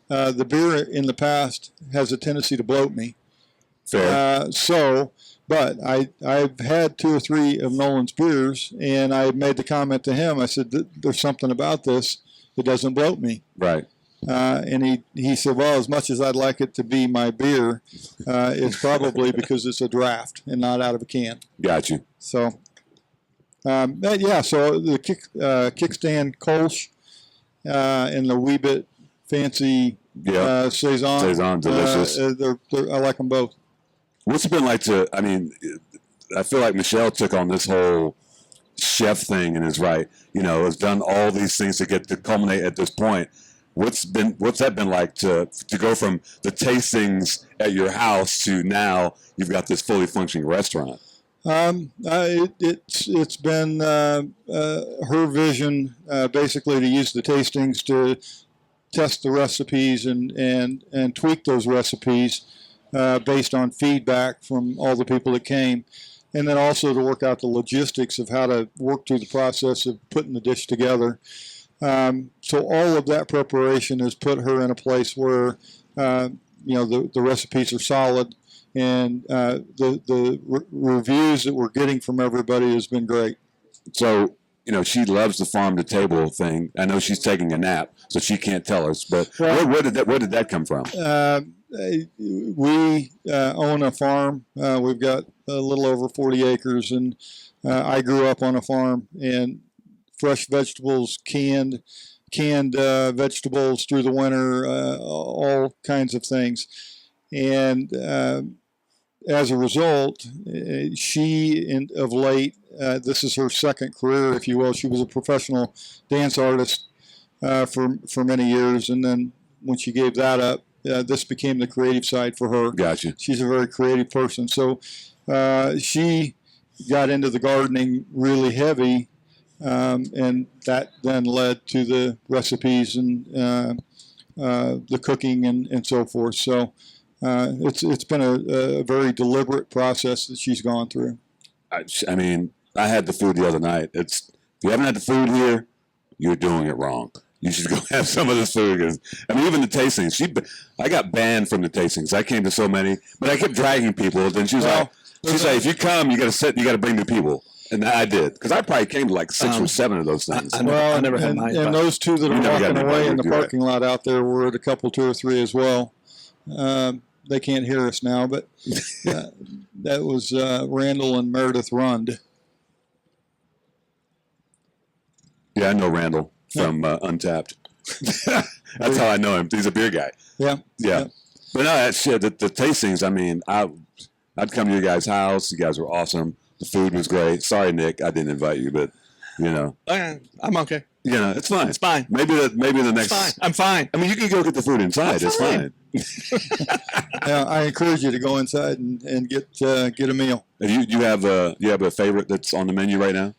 The beer in the past has a tendency to bloat me. Fair. But I've had 2 or 3 of Nolan's beers, and I made the comment to him. I said, "There's something about this. It doesn't bloat me." Right. And he said, "Well, as much as I'd like it to be my beer, it's probably because it's a draft and not out of a can." Got you. So, yeah. So the Kickstand Kolsch and the wee bit fancy Yeah. Saison. Saison, delicious. I like them both. What's it been like to? I mean, I feel like Michelle took on this whole chef thing and is right. You know, has done all these things to get to culminate at this point. What's that been like to go from the tastings at your house to now you've got this fully functioning restaurant? It's been her vision basically to use the tastings to test the recipes and tweak those recipes based on feedback from all the people that came, and then also to work out the logistics of how to work through the process of putting the dish together. So all of that preparation has put her in a place where the recipes are solid, and the reviews that we're getting from everybody has been great. So, you know, she loves the farm to table thing. I know she's taking a nap, so she can't tell us. But where did that come from? We own a farm. We've got a little over 40 acres, and I grew up on a farm. And fresh vegetables, canned vegetables through the winter, all kinds of things. And as a result, of late, this is her second career, if you will. She was a professional dance artist for many years, and then when she gave that up, this became the creative side for her. Gotcha. She's a very creative person. So she got into the gardening really heavy, and that then led to the recipes and the cooking and so forth. So it's been a very deliberate process that she's gone through. I mean, I had the food the other night. If you haven't had the food here, you're doing it wrong. You should go have some of this food. I mean, even the tastings. I got banned from the tastings. I came to so many, but I kept dragging people. Then she's like, if you come, you got to bring new people. And I did, because I probably came to like 6 or 7 of those things. I never had mine. And those 2 that are walking away in the You're right. parking lot out there were at a couple, 2 or 3 as well. They can't hear us now, but that was Randall and Meredith Rund. Yeah, I know Randall from Untapped. That's how I know him. He's a beer guy. Yeah. But no, that shit, the tastings, I mean, I'd come to your guys' house. You guys were awesome. The food was great. Sorry, Nick, I didn't invite you, but, you know. I'm okay. You know, it's fine. It's fine. Maybe the next. It's fine. I'm fine. I mean, you can go get the food inside. It's fine. Yeah, I encourage you to go inside and get a meal. You have a favorite that's on the menu right now?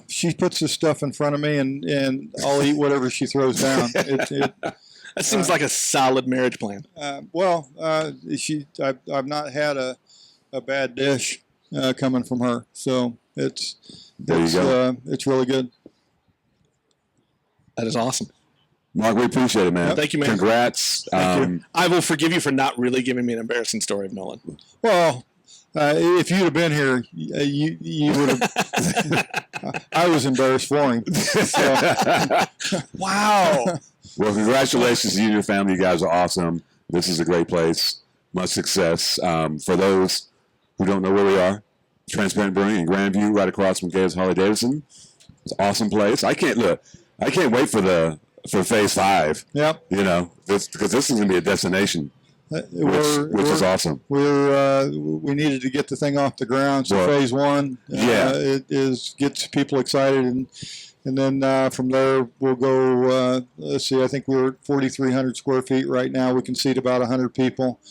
She puts this stuff in front of me, and I'll eat whatever she throws down. That seems like a solid marriage plan. I've not had a bad dish coming from her, so it's really good. That is awesome. Mark, we appreciate it, man. Thank you, man. Congrats. Thank you. I will forgive you for not really giving me an embarrassing story of Nolan. Well, if you'd have been here, you would have. I was embarrassed for him. So. Wow. Well, congratulations to you and your family. You guys are awesome. This is a great place. Much success. For those who don't know where we are, Transparent Brewing in Grandview, right across from Gabe's Harley Davidson. It's an awesome place. I can't wait for Phase 5. Yep. You know, because this is going to be a destination, which is awesome. We needed to get the thing off the ground. So Phase 1, gets people excited, and then from there we'll go. Let's see. I think we're at 4,300 square feet right now. We can seat about 100 people.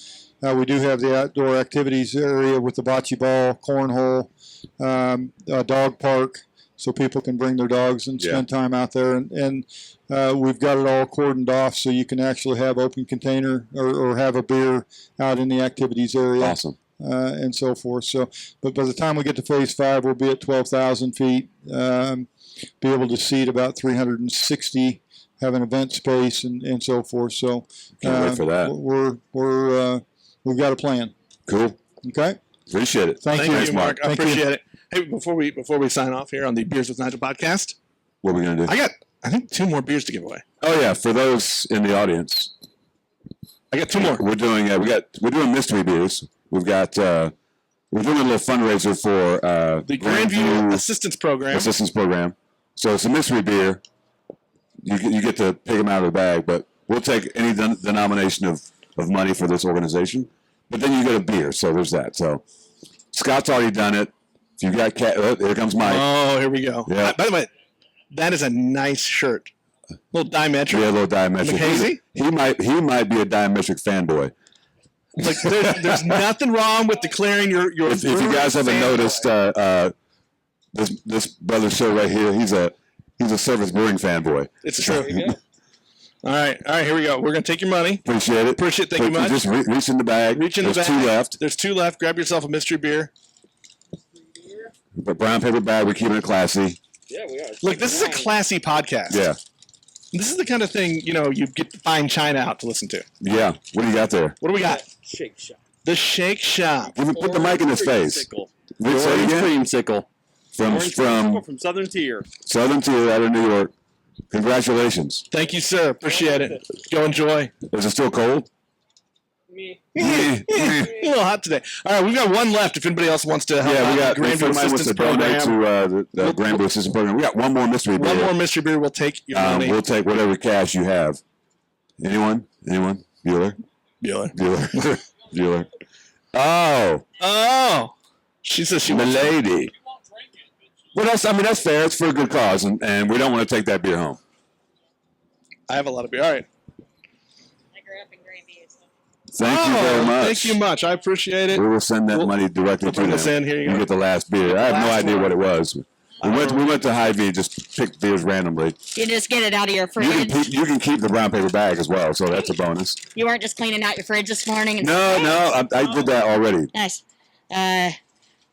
We do have the outdoor activities area with the bocce ball, cornhole, a dog park, so people can bring their dogs and spend time out there. And we've got it all cordoned off, so you can actually have open container or have a beer out in the activities area. Awesome. and so forth. So, but by the time we get to phase 5, we'll be at 12,000 feet, be able to seat about 360, have an event space and so forth. So, Can't wait for that. We've got a plan. Cool. Okay. Appreciate it. Thank you. Thank you, Mark. I Thank you. appreciate it. Hey, before we sign off here on the Beers with Nigel podcast, What are we gonna do? I think 2 more beers to give away. Oh yeah, for those in the audience, I got 2 more. we're doing we're doing mystery beers. We've got we're doing a little fundraiser for The Grandview Assistance Program. Assistance Program. So it's a mystery beer. You get to pick them out of the bag, but we'll take any denomination of money for this organization. But then you get a beer, so there's that. So Scott's already done it. If you got here comes Mike. Oh, here we go. Yeah. By the way, that is a nice shirt. Little diametric. Yeah, a little diametric. Mackenzie? He might be a diametric fanboy. Like there's nothing wrong with declaring your. If you guys haven't noticed, this brother's show right here, he's a Service Brewing fanboy. It's true. All right, here we go. We're gonna take your money. Appreciate it. Thank you much. Just reach in the bag. Reach in the There's bag. 2 left. There's 2 left. Grab yourself a mystery beer. But brown paper bag. We're keeping it classy. Yeah, we are. Look, this is a classy podcast. Yeah, This is the kind of thing you get the fine china out to listen to. yeah. What do you got there? What do we got? Shake Shop. The Shake Shop. Put the mic in his face. Creamsicle. Say it again. Creamsicle. From Orange Creamsicle from Southern Tier. Southern Tier out of New York. Congratulations. Thank you, sir. Appreciate it. Go enjoy. Is it still cold? Me. A little hot today. All right, we've got 1 left. If anybody else wants to help Yeah, we out got. the If Grandview somebody wants to Assistance donate Program, to the Grandview Assistance Program, we got 1 more mystery beer. 1 more mystery beer. We'll take your money. We'll take whatever cash you have. Anyone? Bueller? Bueller. Oh, She says she the wants. lady. What else? I mean, that's fair. It's for a good cause, and we don't want to take that beer home. I have a lot of beer. All right. I grew up in Grandview. So. Thank you very much. Thank you much. I appreciate it. We will send that money directly We'll to bring them. this in. Here you go. get the last beer. I have no last idea one. what it was. We went to Hy-Vee and just picked beers randomly. You just get it out of your You fridge. can keep the brown paper bag as well, so that's a bonus. You weren't just cleaning out your fridge this morning. And No, I did that already. Nice.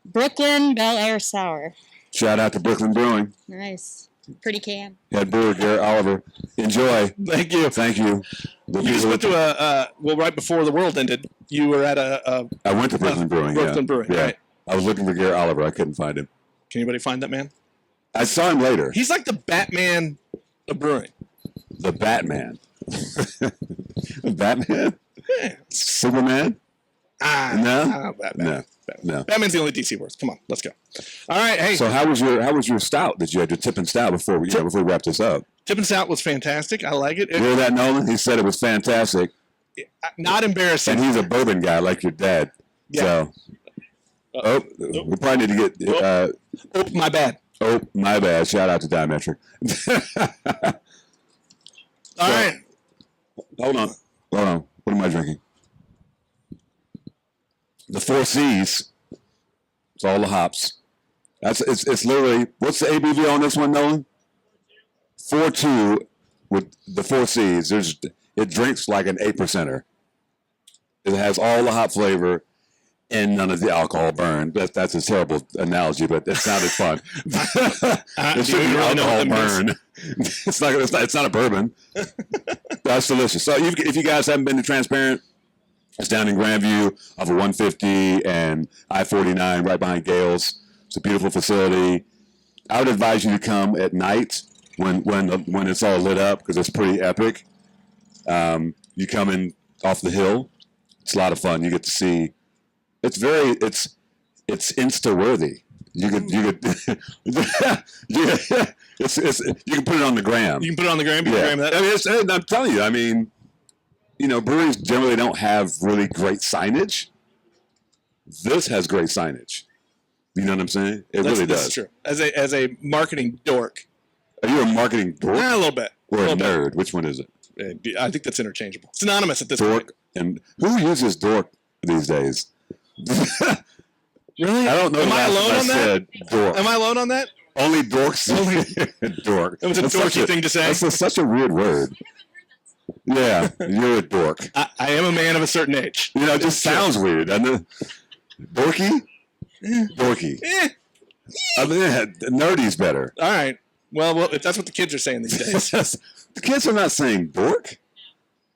Brooklyn Bel Air Sour. Shout out to Brooklyn Brewing. Nice. Pretty can. Head brewer Garrett Oliver. Enjoy. Thank you. Thank you. You just went to right before the world ended, you were at I went to Brooklyn Brewing. Brooklyn Brewing, Yeah. right. I was looking for Garrett Oliver. I couldn't find him. Can anybody find that man? I saw him later. He's like the Batman of brewing. The Batman. Batman? Yeah. Superman? No? Batman. No. Batman's the only DC words. Come on, let's go. All right, hey. So how was your stout that you had, your Tippin Stout before we wrap this up? Tippin Stout was fantastic. I like it. You hear that, Nolan? He said it was fantastic. Not embarrassing. And he's a bourbon guy like your dad. Yeah. So, we probably need to get. My bad. Oh, my bad. Shout out to Diametric. All right. Hold on. What am I drinking? The 4 C's. It's all the hops. It's literally, what's the ABV on this one, Nolan? 4.2 with the 4 C's. It drinks like an 8%er. It has all the hop flavor and none of the alcohol burn. That's a terrible analogy, but it sounded fun. It should be alcohol burn. It's not a bourbon. That's delicious. So if you guys haven't been to Transparent, it's down in Grandview off of 150 and I-49 right behind Gales. It's a beautiful facility. I would advise you to come at night when it's all lit up because it's pretty epic. You come in off the hill. It's a lot of fun. You get to see. It's Insta worthy. You could you can put it on the gram. You can put it on the gram. You can gram that. I mean, I'm telling you. I mean, breweries generally don't have really great signage. This has great signage. You know what I'm saying? Really does. That's true. As a marketing dork. Are you a marketing dork A little bit. or a little nerd? Which one is it? bit. I think that's interchangeable. It's anonymous at this Dork point. and who uses dork these days? Really? I don't know. Am I alone on that? Said dork. Am I alone on that? Only dorks. Dork. It was a dorky thing to say. That's such a weird word. Yeah, you're a dork. I am a man of a certain age. It just sounds weird, doesn't it? Dorky? Dorky. I mean, nerdy's better. All right. Well, if that's what the kids are saying these days. The kids are not saying dork.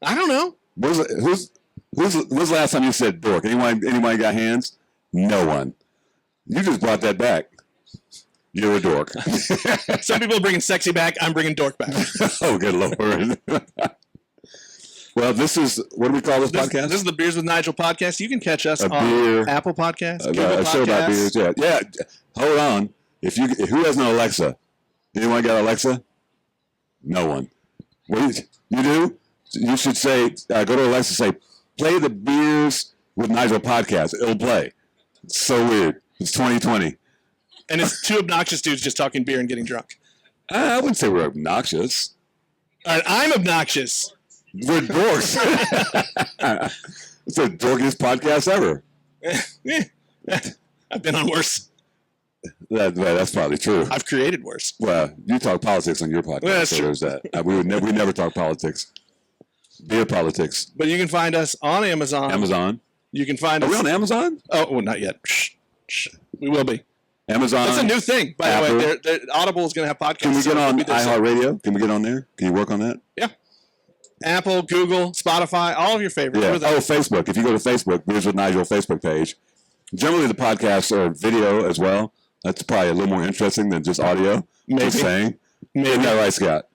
I don't know. When's the last time you said dork? Anyone got hands? No one. You just brought that back. You're a dork. Some people are bringing sexy back. I'm bringing dork back. Oh, good Lord. Well, this is, what do we call this podcast? This is the Beers with Nigel podcast. You can catch us A on beer- Apple Podcasts, Google a show about Podcasts. beers. Yeah. Hold on. Who has no Alexa? Anyone got Alexa? No one. What you do? You should say, go to Alexa, say, play the Beers with Nigel podcast. It'll play. It's so weird. It's 2020. And it's two obnoxious dudes just talking beer and getting drunk. I wouldn't say we're obnoxious. All right, I'm obnoxious. We're dorks. It's the dorkiest podcast ever. I've been on worse. That's probably true. I've created worse. Well, you talk politics on your podcast, Well, that's so true. there's that. We never talk politics. Beer politics. But you can find us on Amazon. Amazon. You can find Are us. we on Amazon? Oh, well, not yet. Shh. We will be. Amazon. That's a new thing, by Apple. the way. Audible is going to have podcasts. Can we so get on we'll be there soon. iHeartRadio? Can we get on there? Can you work on that? Apple, Google, Spotify, all of your favorites. Yeah. We're there. Oh, Facebook. If you go to Facebook, Beers with Nigel Facebook page. Generally, the podcasts are video as well. That's probably a little more interesting than just audio. Maybe. Just saying. Maybe. Isn't that right, Scott?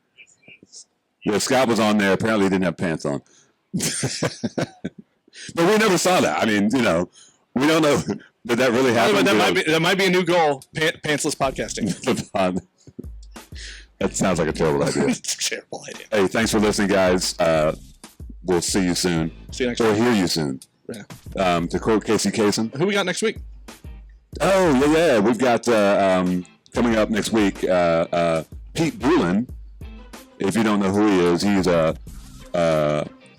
Yeah, Scott was on there. Apparently, he didn't have pants on. But we never saw that. I mean, we don't know. Did that really happen? That might be a new goal. Pantsless podcasting. That sounds like a terrible idea. It's a terrible idea. Hey, thanks for listening, guys. We'll see you soon. See you next Or week. hear you soon. Yeah. To quote Casey Kasem. Who we got next week? Oh, yeah. We've got coming up next week, Pete Brulin. If you don't know who he is, he's a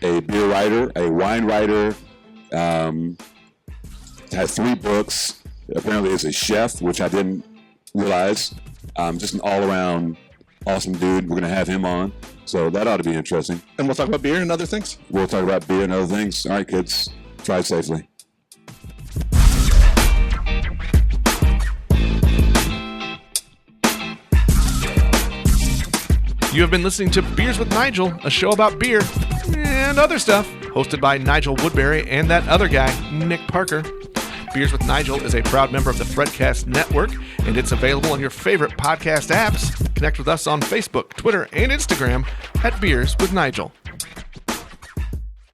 beer writer, a wine writer, has 3 books. Apparently is a chef, which I didn't realize. Just an all-around awesome dude. We're going to have him on. So that ought to be interesting. And we'll talk about beer and other things. We'll talk about beer and other things. All right, kids. Try it safely. You have been listening to Beers with Nigel, a show about beer and other stuff, hosted by Nigel Woodbury and that other guy, Nick Parker. Beers with Nigel is a proud member of the Fredcast Network, and it's available on your favorite podcast apps. Connect with us on Facebook, Twitter, and Instagram at Beers with Nigel.